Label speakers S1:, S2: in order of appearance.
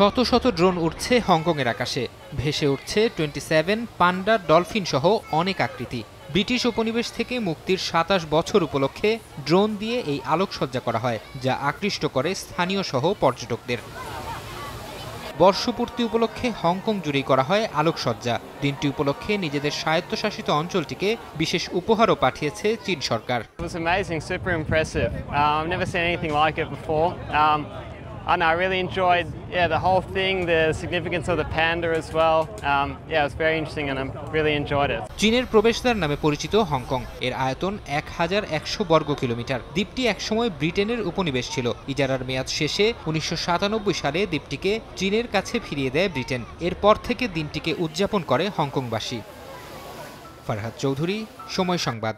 S1: শত শত ড্রোন উঠছে হংকংয়ের আকাশে, ভেসে উঠছে 27 পান্ডা, ডলফিন সহ অনেক আকৃতি। ব্রিটিশ উপনিবেশ থেকে মুক্তির 27 বছর উপলক্ষে ড্রোন দিয়ে এই আলোকসজ্জা করা হয়, যা আকৃষ্ট করে স্থানীয় সহ পর্যটকদের। বর্ষপূর্তি উপলক্ষে হংকং জুড়েই করা হয় আলোকসজ্জা। দিনটি উপলক্ষে নিজেদের স্বায়ত্তশাসিত অঞ্চলটিকে বিশেষ উপহারও পাঠিয়েছে চীন সরকার।
S2: And I really enjoyed the whole thing, the significance of the panda as well. It was very interesting and I really enjoyed it.
S1: চীনের প্রবেশদ্বার নামে পরিচিত হংকং, এর আয়তন 1100 বর্গ কিলোমিটার। দ্বীপটি একসময় ব্রিটেনের উপনিবেশ ছিল। ইজারার মেয়াদ শেষে 1997 সালে দ্বীপটিকে চীনের কাছে ফিরিয়ে দেয় ব্রিটেন। এরপর থেকে দিনটিকে উদযাপন করে হংকংবাসী। ফারহাদ চৌধুরী, সময় সংবাদ।